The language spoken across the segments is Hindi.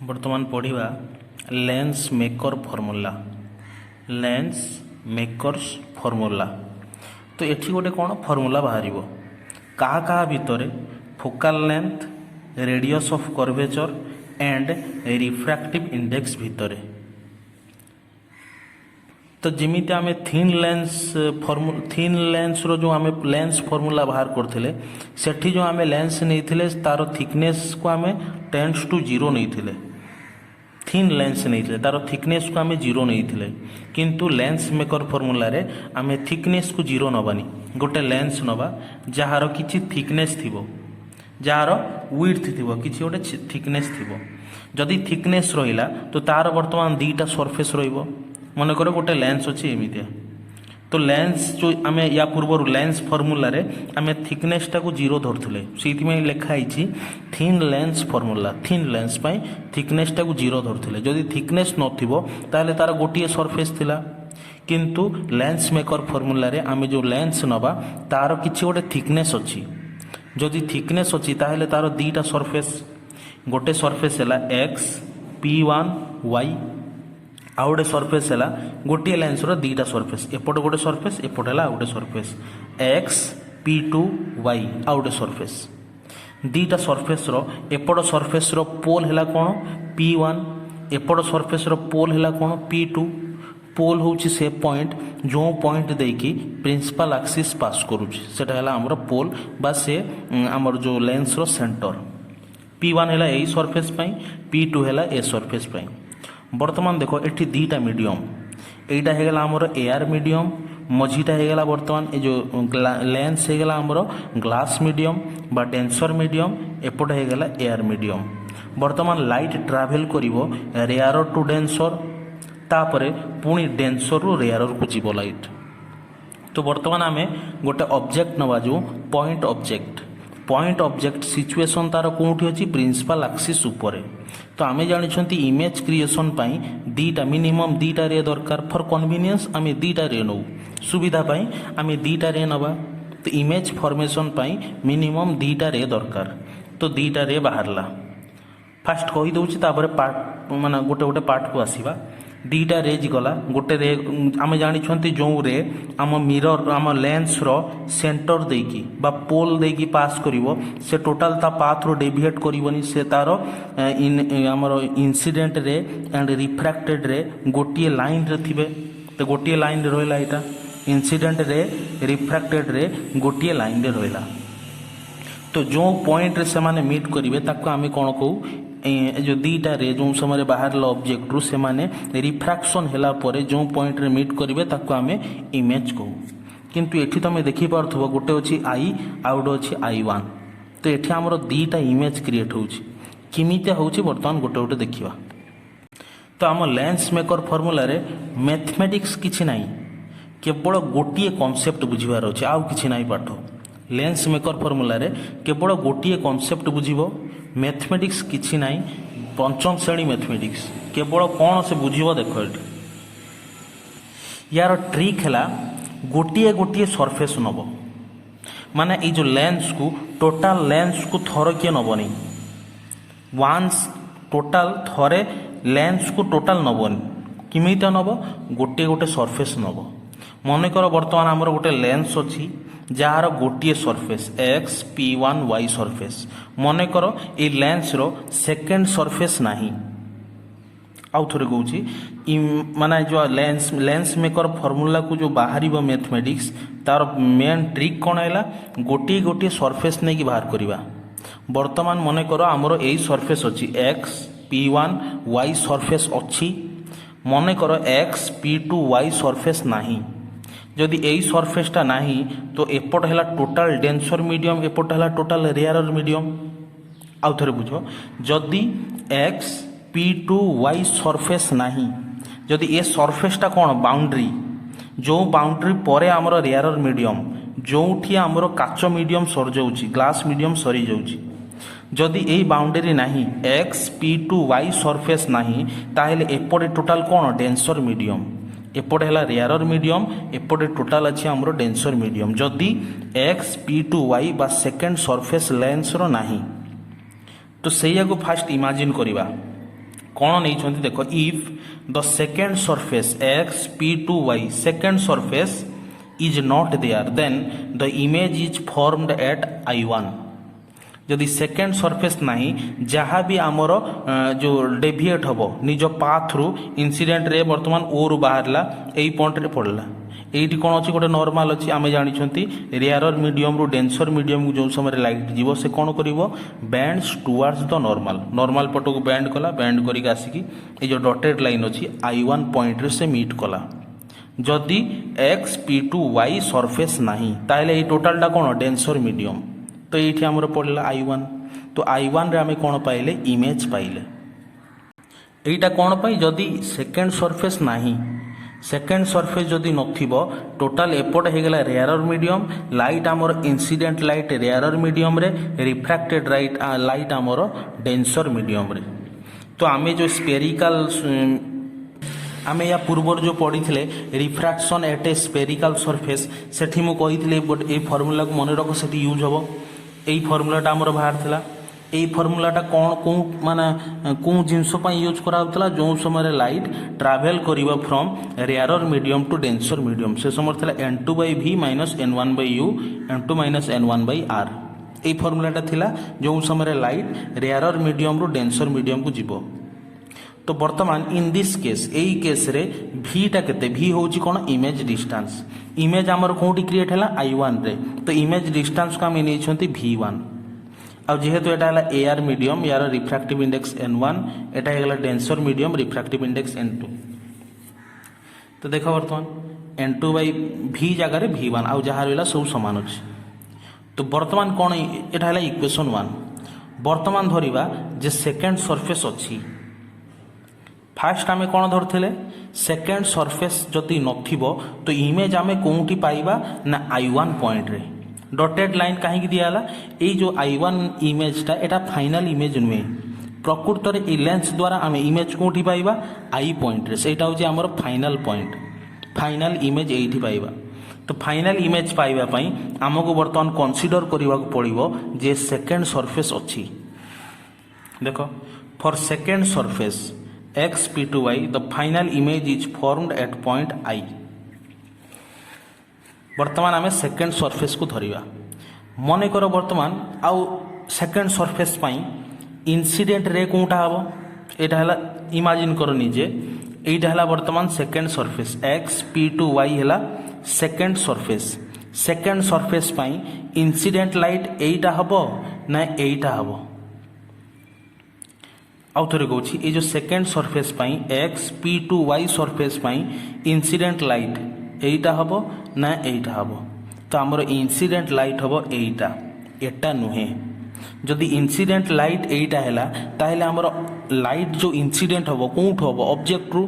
बर्तमान पढ़ा lens maker formula. Lens makers formula तो एठी गोटे कौन फॉर्मूला बाहर क्या क्या भितर focal length radius of curvature and refractive index भितर। तो जमी आम थिन लेंस रो जो आम लेंस फॉर्मूला बाहर करते सेठी जो आम लेंस नहीं तार थिकनेस को आम 10:0 नहीं थिन लेंस नहीं तार थिकनेस को आम 0 नहीं किंतु लेंस मेकर फॉर्मूला रे आम थिकनेस को 0 नबानी गोटे लेंस नवा जार किछि थिकनेस थिबो जार विड्थ थिबो किछि गोटे थिकनेस थिबो। जदि थिकनेस रहिला तो तार वर्तमान दीटा सरफेस रहिबो। मन कर गोटे लेंस अच्छी एमती तो लेंस जो आम या पूर्व लेंस फॉर्मूला रे आम थिकनेस टाक 0 धरते से लिखाई thin lens formula. Thin lens पाई थिकनेस टाक 0 धरते जदि थिकनेस नथिबो ताले तार गोटे सरफेस थिला किंतु लेंस मेकर फॉर्मूला रे आम जो लेंस नबा तार किछि गोटे थिकनेस अच्छी जदि थिकनेस अच्छी ताहले तार दीटा सरफेस गोटे सरफेस है एक्स P1 Y आउ गोटे सरफेस है गोटे लेंस दीटा सरफेस एपटे गोटे सरफेस एपटे है गोटे सरफेस एक्स P2 Y आउ गोटे सरफेस दीटा सरफेस एपट सरफेस पोल है कौन P1 एपट सरफेस पोल है कौन P2। पोल हूँ से पॉइंट जो पॉइंट देकी प्रिंसिपल एक्सिस पास करुटा है आमर पोल बा से आमर जो लेंस रो सेंटर P1 है यही सरफेस P2 है ए सरफेस पाई। बर्तमान देखो एठी दीटा मीडियम एटा है आमर एयर मीडियम मझीटा है बर्तमान ये जो लेंस है आमर ग्लास मीडियम बा डेंसर मीडियम एपट है एयर मीडियम। बर्तमान लाइट ट्रावेल करिवो रेयर टू डेंसर तापरे पुणी डेंसर रु रेयर को जीव लाइट। तो बर्तमान आम गोटे ऑब्जेक्ट नवा जो पॉइंट ऑब्जेक्ट सिचुएशन तार कौटी अच्छी प्रिंसिपल एक्सिस उपरे। तो आम जानी इमेज क्रिएशन पाई दीटा मिनिमम दीटा रे दरकार फॉर कन्वीनियंस आम दीटा रे नौ सुविधा पाई आम दीटा रे नवा। तो इमेज फॉर्मेशन पाई मिनिमम दीटा रे दरकार तो दीटा रे बाहरला फास्ट कही दूसरी पार्ट माने गोटे गोटे पार्ट को आसीबा दीटा रेज गला गोटे रे आम जानी जो रे आम मिरर आम लेंस रो सेंटर देकी बा पोल देकी पास करिवो से टोटाल ता पाथ रो डेविएट करिवोनी से तारो आमर इंसिडेंट रे एंड रिफ्रैक्टेड रे गोटे लाइन रे थिबे। तो गोटे लाइन रे रहला एटा इंसिडेंट रे रिफ्रैक्टेड रे गोटे लाइन रे रहला। तो जो पॉइंट रे से माने मीट करिवे ताको आमे कोन कहू जो दीटा रे जो समय बाहर ऑब्जेक्ट रु से माने रिफ्रैक्शन हैला परे जो पॉइंट रे मीट करिवे ताको आमे इमेज कहू। किंतु एठी तमे देखि पारथबो गोटे अछि आई आउ गोटे अछि I1। तो एठी हमरो दीटा इमेज क्रिएट होउछि किमिते होउछि वर्तमान गोटे गोटे देखिबा। तो आम लेंस मेकर फॉर्मूला रे मैथमेटिक्स किछि नाही केवल गोटिए कॉन्सेप्ट बुझिबार अछि आउ किछि नाही पाठ। लेंस मेकर फॉर्मूला रे केवल गोटिए कॉन्सेप्ट बुझिबो मैथमेटिक्स किछि नाही पंचम श्रेणी मैथमेटिक्स केवल कौन से बुझिबो देखो एठी यार ट्रिक है गोटिए गोटिए सरफेस नब माने ये जो लेंस को टोटाल लेंस को थर किए नबनी वांस टोटाल थरे लेंस को टोटाल नबनी किमिता नब गोटे गोटे सरफेस नब। मन कर बर्तमान आमर गोटे लेंस अच्छी जार गोटे surface x P1 Y surface मन कर ये लेंस रो सेकेंड सरफेस नाही आउ थोड़े कहूँ माने जो लेंस मेकर फॉर्मूला को जो बाहर मैथमेटिक्स तार मेन ट्रिक कौन है गोटे गोटे सरफेस नहीं कि बाहर करवा। बर्तमान मन कर आमर यही सरफेस अच्छी एक्स P1 Y सरफेस अच्छी मन कर एक्स P2 Y सरफेस नाही जदि यही सरफेसटा नाही तो एपट है टोटाल डेंसर मीडियम एपट है टोटाल रेयर मीडियम। आउ थे बुझ जदि एक्स P2 Y सरफेस नाही जदि ये सरफेसटा कौन बाउंड्री जो बाउंड्री परे आमर रेयर मीडियम जोठी आमर काच मीडियम सर जाउची ग्लास मीडियम सरी जाउची जदि यही बाउंड्री नाही एक्स P2 Y सरफेस नाही ताहेले एपटे टोटाल कौन डेंसर मीडियम एपटे है रेयर मीडियम एपटे टोटाल अच्छी आमर डेंसर मीडियम जदि एक्स P2 Y बा सेकेंड सरफेस लेंस रो नाही। तो सैया को फास्ट इमेजिन करवा कौन नहीं देख if the second surface X P two Y second surface is not there then the image is formed at I1 जदि सेकेंड सरफेस नहीं जहाँ भी आमर जो डेविएट हम निज पाथ रु इनसीडेंट रे बर्तमान ओ रु बाहरला यही पॉइंट रे पड़ला एठी कौन अच्छी गोटे नॉर्मल अच्छी आम जानी रेयर मीडियम रु डेंसर मीडियम को जो समय लाइट जीव से कौन कर bands towards the normal normal पट को बैंड कला बैंड करके आसिकी ये जो डॉटेड लाइन अच्छी I1 पॉइंट रे से मीट कला जदि X P two Y surface नहीं ताहले ये टोटालटा कौन डेंसर मीडियम तो ये आमर पड़ला I1 तो I1 रे आमे कौन पाइले इमेज पाइले एटा कौन पाई जदि सेकेंड सरफेस नहीं सेकेंड सरफेस जदि नथिबो टोटाल एपट हो गला रेयर मीडियम लाइट आमर incident light rare medium ray refracted light आमर डेंसर मीडियम रे तो आमे जो स्पेरिकल आमे या पूर्वर जो पढ़ी refraction at a spherical surface सेठी मु कही ए फर्मूला को मन रख से यूज हम यही फर्मूलाटा आमर बाहर थिला এই ফর্মুলাটা কোন কোন মানে কোন জিনিস পাই ইউজ করা হতলা जो समय लाइट ट्रैवल करिबा from rare medium to denser medium से समय थिला n2/v - n1/u n2 - n1/r এই ফর্মুলাটা थिला जो समय लाइट रेयर मीडियम रु डेंसर मीडियम को जीवो तो वर्तमान इन दिस केस यही केस रे भीटा केते भी होची कोन इमेज डिस्टेंस इमेज हमर कोठी क्रिएट हैला I1 रे तो इमेज डिस्टेंस को हम नै छंती v1 आ जेहेतु एटा हला एआर मीडियम यार रिफ्रैक्टिव इंडेक्स n1 एटा हेगला denser medium refractive index n2 तो देखो वर्तमान n2/v जगह v1 आ जहाँ रहा सब सामान अच्छे तो वर्तमान कौन एटा हला इक्वेशन 1 वर्तमान धरिबा जे सेकेंड सरफेस अच्छी फास्ट आमे कौन धरथिले सेकेंड सरफेस जदि नथिबो तो इमेज आमे कोउठी पाइबा ना I1 पॉइंट रे डॉटेड लाइन कहीं दियाला ये जो I1 इमेजटा एटा फाइनल इमेज नुहे प्रकृत रे लेंस द्वारा आम इमेज कौटी पाइबा I पॉइंट रे सेटा होची हमर फाइनल पॉइंट फाइनल इमेज एठी पाइबा तो फाइनल इमेज पाइबा पई हमको वर्तमान कंसीडर करबा को पड़िबो जे सेकेंड सरफेस अच्छी देखो for second surface x p2y the final image is formed at point I वर्तमान आम सेकेंड सरफेस को धरिबा मन कर वर्तमान आउ सेकेंड सरफेस पाई इंसिडेंट रे कोटा हम एटा हला इमेजिन करो निजे एटा हला वर्तमान सेकेंड सरफेस x p2y हला सेकेंड सरफेस पाई इंसिडेंट लाइट एटा हबो ना एटा हबो आउ थोड़े कहूँ ये जो सेकेंड सरफेस पाई x p2y सरफेस पाई इंसिडेंट लाइट एटा हबो ना एटा हबो तो आमर इंसिडेंट लाइट हबो एटा एटा नुहे जदि इंसिडेंट लाइट एटा हैला ताहेले आमर लाइट जो इंसिडेंट हबो कोउठ हबो ऑब्जेक्ट रु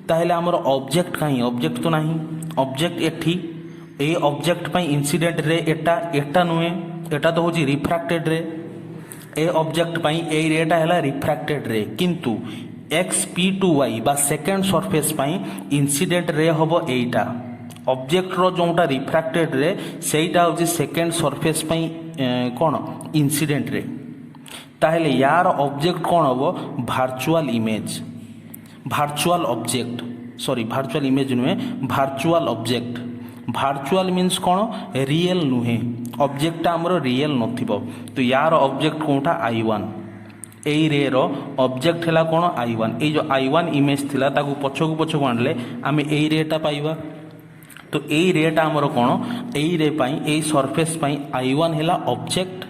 ताहेले आमर ऑब्जेक्ट काई ऑब्जेक्ट तो नहीं ऑब्जेक्ट एठी ए ऑब्जेक्ट पाई इंसिडेंट रे एटा एटा नुहे एटा तो होची रिफ्रैक्टेड रे ए ऑब्जेक्ट पाई ए रेटा हैला रिफ्रैक्टेड रे किंतु x p2y बा सेकेंड सरफेस पाई इंसिडेंट रे हबो एटा ऑब्जेक्ट रो जोटा रिफ्रैक्टेड रे सेटा होची सेकेंड सरफेस पाई कोन इंसिडेंट रे ताहेले यार ऑब्जेक्ट कोन हबो virtual image virtual object sorry virtual image नुहे वर्चुअल ऑब्जेक्ट वर्चुअल मीन्स कोन रियल नुहे ऑब्जेक्ट हमरो रियल नथिबो तो यार ऑब्जेक्ट कोटा I1 एई रे रो ऑब्जेक्ट हला कोन I1 ए जो I1 इमेज थिला ताकू पछकू आनले आमे एई रेटा पाइबा तो यही रेटा आमर कौन यही रे पाई यही सरफेस पाई I1 हैला ऑब्जेक्ट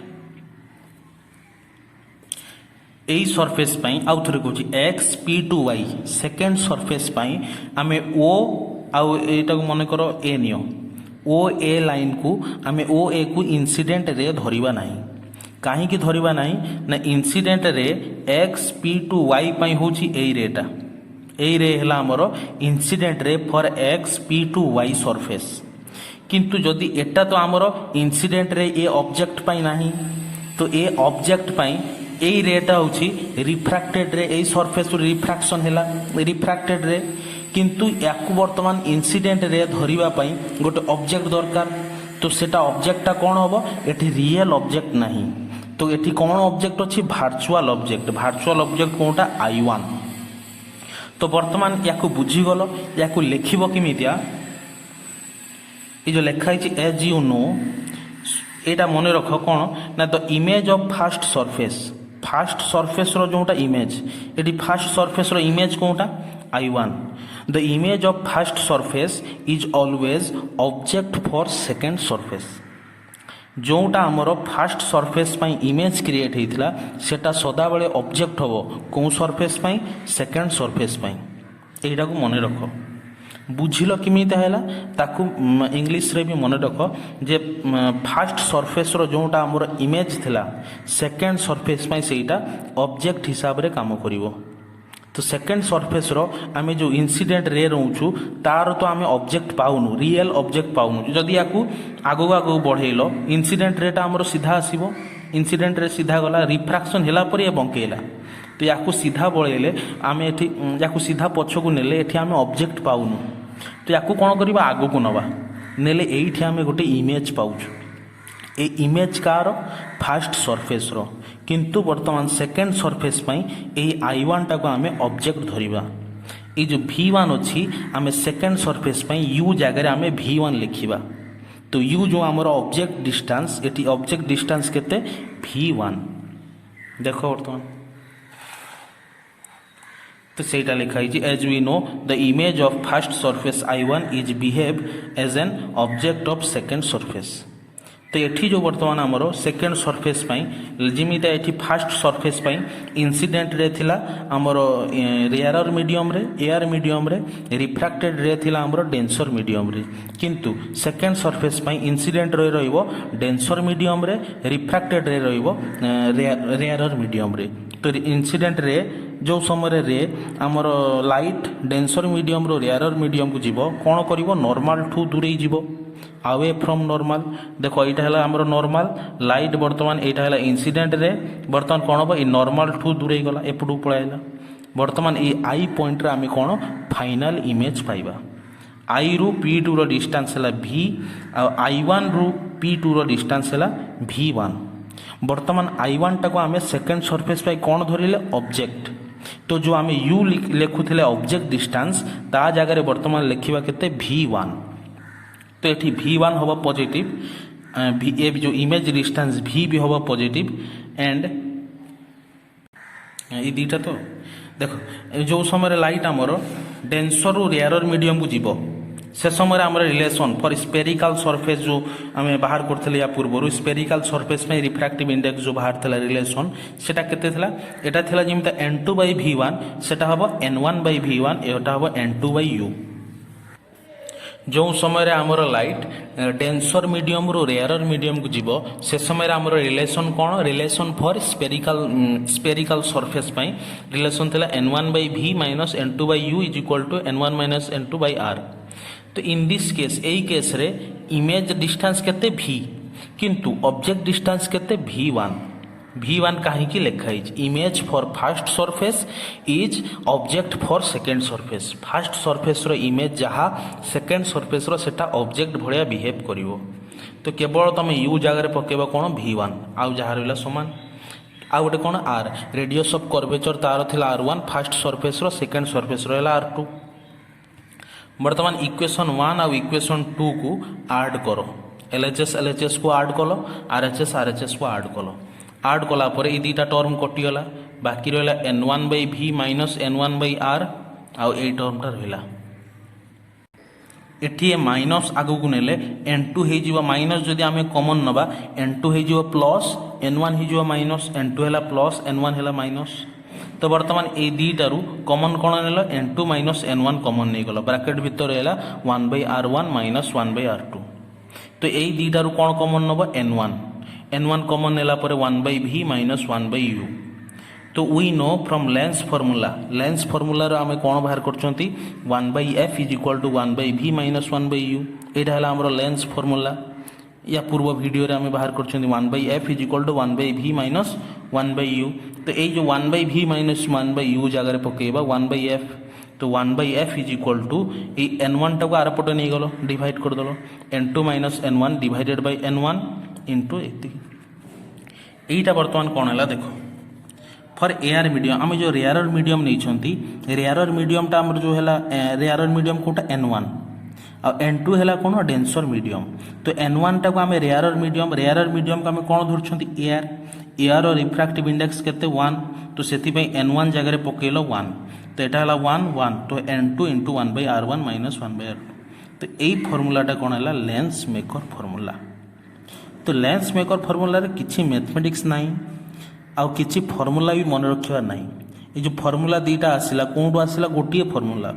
यही सरफेस पाई आउ थोड़े कहूँ x p2y सेकेंड सरफेस पाई आमे o आउ एटा को मन करो a neo o a line को आमे o a को इंसिडेंट रे धरिबा नाही काहे की धरिबा नाही ना इंसिडेंट रे x p2y पाई होची एई रेटा एई रे हला हमर incident ray for x p2y surface किंतु जदि एटा तो हमर इंसिडेंट रे ए ऑब्जेक्ट पाई नाही तो ए ऑब्जेक्ट पाई एई रेटा होची रिफ्रैक्टेड रे एई सरफेस रिफ्रैक्शन हैला रिफ्रैक्टेड रे किंतु याकु वर्तमान इंसिडेंट रे धरिबा पाई गोटे ऑब्जेक्ट दरकार तो सेटा ऑब्जेक्टटा कोन होबो एठी रियल ऑब्जेक्ट नाही तो एठी कोन ऑब्जेक्ट अछि वर्चुअल ऑब्जेक्ट कोनटा I1 तो बर्तमान या बुझीगल या लिखब किमितिया ये जो लिखाई एज यू नो यहाँ मन रख कौन ना the image of first surface रो जोटा इमेज ये फास्ट सरफेस रो इमेज कौटा I1 the image of first surface is always object for second surface जोटा आमर फास्ट सरफेस इमेज क्रिएट होता सेटा सदा बेले ऑब्जेक्ट हम कौ सरफेस सेकेंड सरफेस यहाँ को मन रख बुझिल किमिता है ताकू इंग्लिश रे भी मन रख जे फास्ट सरफेस रो जोटा आमर इमेज थिला सेकेंड सरफेस सेटा ऑब्जेक्ट हिसाब रे काम करिवो तो सेकेंड सरफेस रो आमे जो इंसिडेंट रे रहूँ तार तो आमे ऑब्जेक्ट पाउनु रियल ऑब्जेक्ट पाउनु जदि याकू आगो आगो बढ़ेल इंसिडेंट रेटा आमर सीधा आसीबो इंसिडेंट रे सीधा गला रिफ्रैक्शन होला पर ये बंकेला तो याकू सीधा बढ़ेले आमे एठी याकू सीधा पछकू नेले एठी आमे ऑब्जेक्ट पाउनु तो याकू कौन करबा आगो को नवा नेले एठी आमे गोटे इमेज पाउछु ए इमेज कार फास्ट सरफेस रो किंतु वर्तमान सेकेंड सरफेस I1 टाको आमे ऑब्जेक्ट धरिबा ये जो V1 अच्छी आमे सेकेंड सरफेस U जगह आमे V1 लिखिबा तो U जो आमर ऑब्जेक्ट डिस्टेंस एटी ऑब्जेक्ट डिस्टेंस केते V1 देखो वर्तमान तो सेटा लिखाई as we know the image of first surface I1 is behave as an object of second surface तो ये जो बर्तमान आमर सेकेंड सरफेस जिमिता ये फास्ट सरफेस इंसिडेंट रे थिला आमर रेयर मीडियम रे एयर मीडियम रे रिफ्रैक्टेड रे थिला आमर डेंसर मीडियम रे किंतु सेकेंड सरफेस इंसिडेंट रे रहिबो डेंसर मीडियम रे रिफ्रैक्टेड रे रहिबो रेयर मीडियम रे तो इंसिडेंट रे जो समय रे आमर लाइट डेंसर मीडियम रो रेयर मीडियम को जीवो कौन करिवो नॉर्मल ठू दूरे जीवो अवे फ्रॉम नॉर्मल देखो यहाँ है आमर नॉर्मल लाइट बर्तमान यहाँ है इंसिडेंट रे बर्तमान कौन हम ये नॉर्मल ठू दूरे गला एपटू पलाइला बर्तमान ये आई पॉइंट रे आमे कौन फाइनल इमेज पाइबा आई रु P2 रो डिस्टेंस है V I1 रु P2 रो डिस्टेंस है V1 बर्तमान I1 टाको आमे सेकेंड सरफेस कौन धरिले ऑब्जेक्ट तो जो आमे U लिखुले ऑब्जेक्ट डिस्टेंस ता जगह बर्तमान लिखा केते V1 तो ये V1 हम पॉजिटिव ए जो इमेज डिस्टेंस V भी हम पॉजिटिव एंड ये दीटा तो देखो जो समय लाइट आमर डेंसर रु रेयर मीडियम को जीव से समय आम रिलेसन फॉर स्पेरिकल सरफेस जो आम बाहर करते या पूर्व स्पेरिकल सरफेस में रिफ्रैक्टिव इंडेक्स जो बाहर था रिलेसन सेटा केते थिला एटा थिला जिमता N2/V1 सेटा हबो N1/V1 एटा हबो N2/U जो समय आमर लाइट डेंसर मीडियम रो रेयर मीडियम को जीव से समय आमर रिलेसन कौन relation for spherical surface relation थिला N1/V minus N2/U is equal to N1 minus N2/R तो इन दिस केस यही केस रे इमेज डिस्टेंस केते V किंतु ऑब्जेक्ट डिस्टेंस केते V1 कहीं लिखाई image for first surface is object for second surface first surface रो इमेज जहाँ सेकेंड सरफेस रो सेटा ऑब्जेक्ट भलिया बिहेव करिवो तो केवल तुम U जगह पकेबा कौन V1 आउ जहाँ रहा सामान आउ गोटे कौन R रेडियस ऑफ कर्वेचर तार थिला R1 फास्ट सरफेस रो सेकेंड सरफेस रहा R2 बर्तमान इक्वेशन 1 आउ इक्वेशन 2 को ऐड करो LHS को ऐड कलो RHS को ऐड कलो ऐड कला पर ये दुटा टर्म कटिगला बाकी रहा N1/V माइनस N1/R आउ ये टर्मटा रहा एटी माइनस आगू को नेले N2 हो माइनस जदि आम कमन नवा N2 हो प्लस N1 हो माइनस N2 है प्लस N1 है माइनस तो बर्तमान ये दुटारू कमन कौन नेल N2 माइनस N1 कमन नहीं गला ब्रैकेट भितर है 1/R1 माइनस 1/R2 तो यही दुटारू कौन कमन नब N1 कमन नेला पर 1/V माइनस 1/U तो we know from lens formula आम कौन बाहर कर 1/F is equal to 1/V minus 1/U यहाँ है आम लेंस फॉर्मूला या पूर्व वीडियो आम बाहर कर 1/F is equal to 1/V minus 1/U तो ये जो 1/V माइनस 1/U जगह पकेबा 1/F तो 1/F is equal to N1 टाक आर पटे नहीं गलो डिवाइड कर दलो N2 minus N1 divided by N1 into एति बर्तमान कौन है देखो फॉर एयर मीडियम आम जो रेयर मीडियम नहीं रेयर मीडियमटा आम जो है रेयर मीडियम कौटा N1 आ N2 है कौन डेंसर मीडियम तो N1 टाक आम रेयर मीडियम को आम कौन धरछंती एयर एयर रिफ्रैक्टिव इंडेक्स केते 1 तो से N1 जगह पकेल 1 तो यहाँ है 1 1 तो N2 into 1/R1 minus 1/R2 तो यही फर्मूलाटा कौन है लेंस मेकर फर्मूला। तो लेंस मेकर फर्मूला किसी मैथमेटिक्स नाई आउ किसी फर्मूला भी मन रखा ना ये जो फर्मूला दीटा आसला कौटू आसला गोटे फर्मूला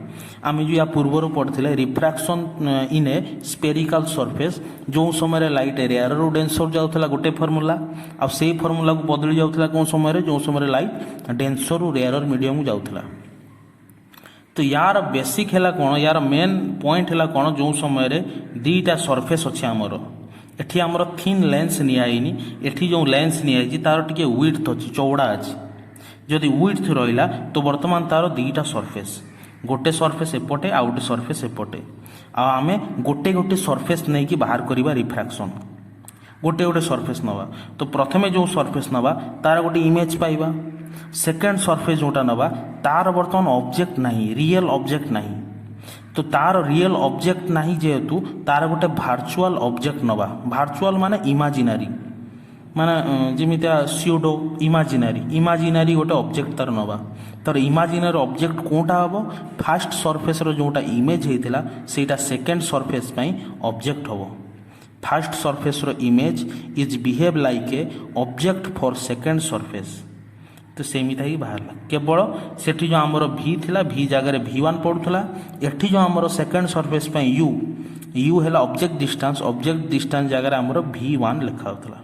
आम जो या पूर्वर पढ़ते रिफ्रैक्शन इन ए स्पेरिकल सरफेस जो समय लाइट रेयर रू डेंसर जाऊला गोटे फर्मूला आ से फर्मूला को बदली जाऊला कौन समय जो समय लाइट डेंसर रू रेयर मीडियम जाऊला। तो यार बेसिक है कौन यार मेन पॉइंट है कौन जो समय दीटा सरफेस अच्छे आमर एठी आमर थिन लेंस नियानी एठी जो लेंस नियाई तार टिके विड्थ अच्छी चौड़ा अच्छी जदि विड्थ रहा तो बर्तमान तार दीटा सरफेस गोटे सरफेस एपटे आ गोटे सरफेस एपटे आमे गोटे गोटे सरफेस नहीं कि बाहर करवा रिफ्रैक्शन गोटे गोटे सरफेस नवा तो प्रथमे जो सरफेस नवा तार गोटे इमेज पाइबा सेकेंड सरफेस जोटा नवा तार बर्तमान ऑब्जेक्ट नहीं रियल ऑब्जेक्ट नहीं तो तार रियल ऑब्जेक्ट नहीं जेहेतु तार गोटे भार्चुअल ऑब्जेक्ट नवा भार्चुअल माने इमाजिनारी माने जेमितिया स्यूडो इमाजिनारी गोटे ऑब्जेक्ट तार नवा तार इमाजिनारी ऑब्जेक्ट कोटा हम फास्ट सरफेस रो जोटा इमेज होता सेटा सेकेंड सरफेस ऑब्जेक्ट हम फास्ट सरफेस रो image is behave like a object for second surface तो सेमिता ही बाहर केवल सेठी जो आमर V थिला V जगह V1 पड़ूला एठी जो आमर सेकेंड सरफेस U है ऑब्जेक्ट डिस्टेंस जगह आमर V1 लिखा होता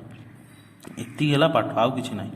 एति पाठ आउ किछि नहीं।